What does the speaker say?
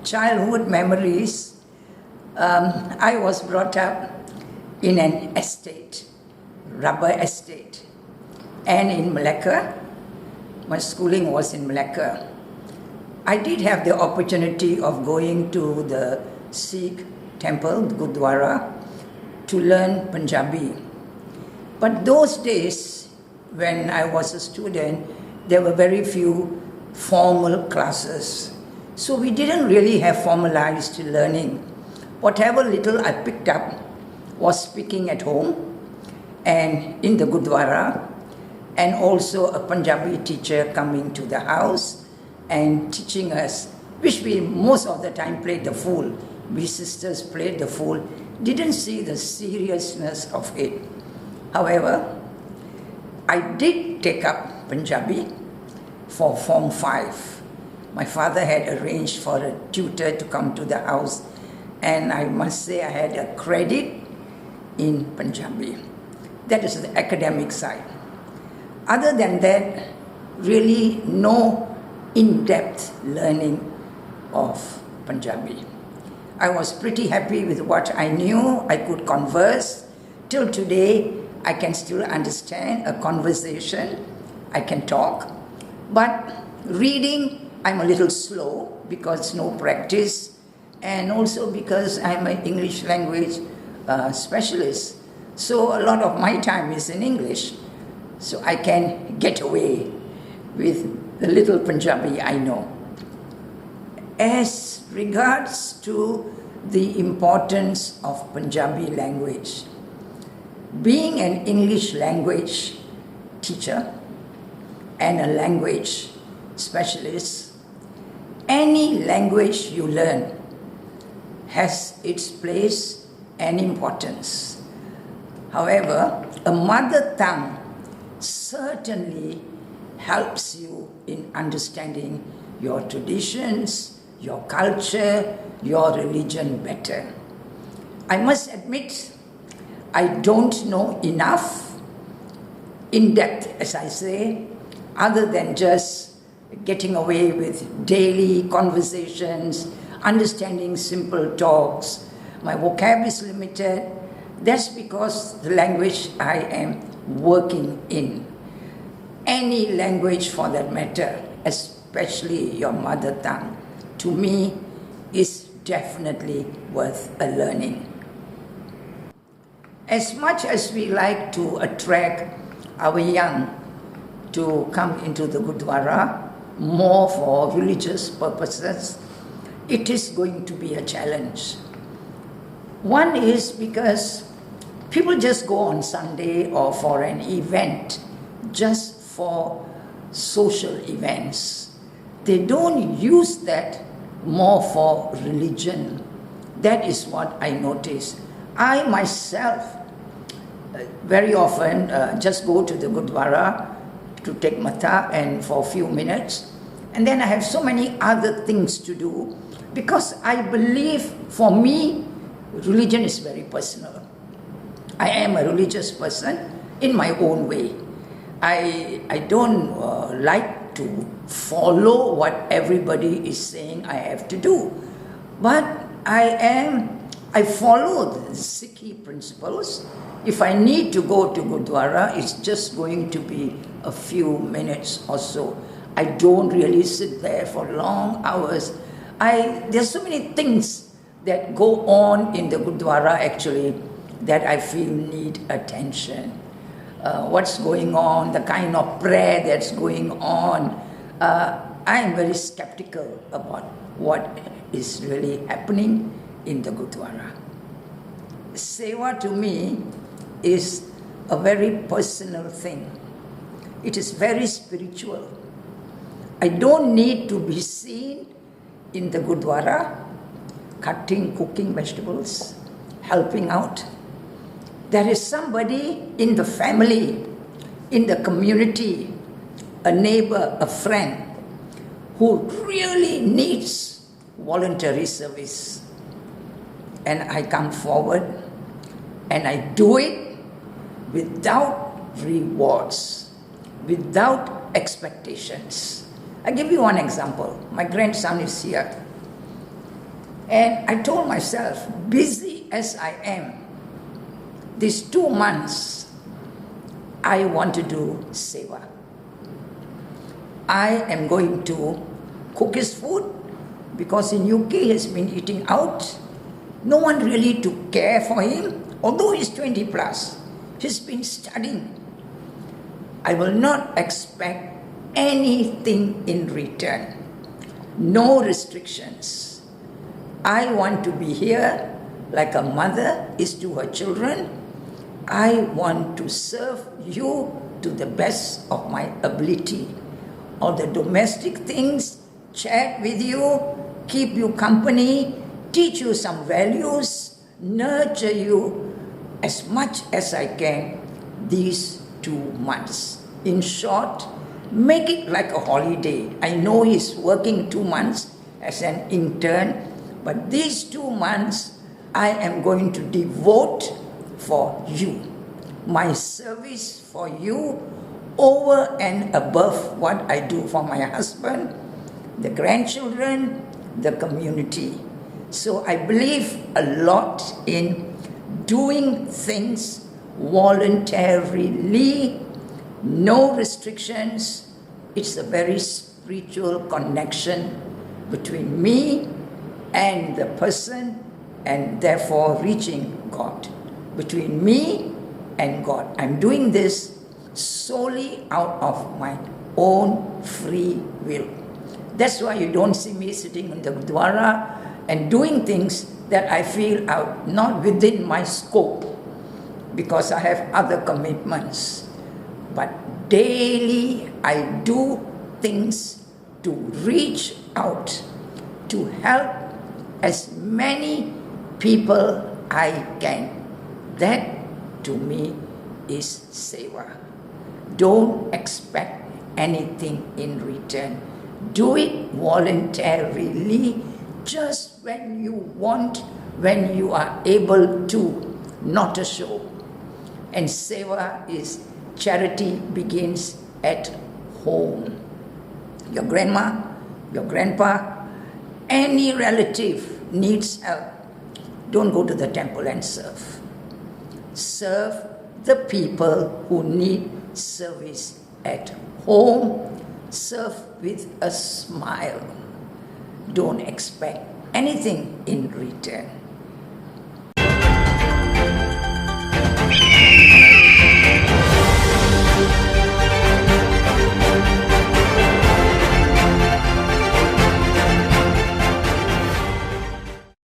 childhood memories, I was brought up in an estate, rubber estate, and in Malacca. My schooling was in Malacca. I did have the opportunity of going to the Sikh temple, Gurdwara, to learn Punjabi. But those days, when I was a student, there were very few formal classes. So we didn't really have formalized learning. Whatever little I picked up was speaking at home and in the Gurdwara, and also a Punjabi teacher coming to the house and teaching us, which we most of the time played the fool. We sisters played the fool, didn't see the seriousness of it. However, I did take up Punjabi for Form 5. My father had arranged for a tutor to come to the house, and I must say I had a credit in Punjabi. That is the academic side. Other than that, really no in-depth learning of Punjabi. I was pretty happy with what I knew. I could converse. Till today, I can still understand a conversation. I can talk. But reading, I'm a little slow because no practice, and also because I'm an English language specialist. So a lot of my time is in English. So I can get away with the little Punjabi I know. As regards to the importance of Punjabi language, being an English language teacher and a language specialist, any language you learn has its place and importance. However, a mother tongue certainly helps you in understanding your traditions, your culture, your religion better. I must admit, I don't know enough, in depth, as I say, other than just getting away with daily conversations, understanding simple talks. My vocab is limited. That's because the language I am working in. Any language for that matter, especially your mother tongue, to me is definitely worth a learning. As much as we like to attract our young to come into the Gurdwara more for religious purposes, it is going to be a challenge. One is because people just go on Sunday or for an event, just for social events. They don't use that more for religion. That is what I notice. I myself very often just go to the Gurdwara to take matha and for a few minutes, and then I have so many other things to do, because I believe, for me, religion is very personal. I am a religious person in my own way. I don't like to follow what everybody is saying I have to do, but I follow the Sikhi principles. If I need to go to Gurdwara, it's just going to be a few minutes or so. I don't really sit there for long hours. There's so many things that go on in the Gurdwara actually that I feel need attention. What's going on, the kind of prayer that's going on. I am very skeptical about what is really happening in the Gurdwara. Sewa to me is a very personal thing. It is very spiritual. I don't need to be seen in the Gurdwara cutting, cooking vegetables, helping out. There is somebody in the family, in the community, a neighbor, a friend, who really needs voluntary service. And I come forward and I do it without rewards, without expectations. I give you one example. My grandson is here. And I told myself, busy as I am, these 2 months, I want to do Sewa. I am going to cook his food, because in UK he has been eating out. No one really to care for him, although he's 20 plus. He's been studying. I will not expect anything in return. No restrictions. I want to be here like a mother is to her children. I want to serve you to the best of my ability. All the domestic things, chat with you, keep you company, teach you some values, nurture you as much as I can these 2 months. In short, make it like a holiday. I know he's working 2 months as an intern, but these 2 months I am going to devote for you. My service for you over and above what I do for my husband, the grandchildren, the community. So I believe a lot in doing things voluntarily, no restrictions. It's a very spiritual connection between me and the person, and therefore reaching God. Between me and God. I'm doing this solely out of my own free will. That's why you don't see me sitting in the Gurdwara and doing things that I feel are not within my scope, because I have other commitments. But daily I do things to reach out, to help as many people I can. That to me is Sewa. Don't expect anything in return. Do it voluntarily, just when you want, when you are able to, not a show. And Sewa is charity begins at home. Your grandma, your grandpa, any relative needs help. Don't go to the temple and serve. Serve the people who need service at home. Serve with a smile. Don't expect anything in return.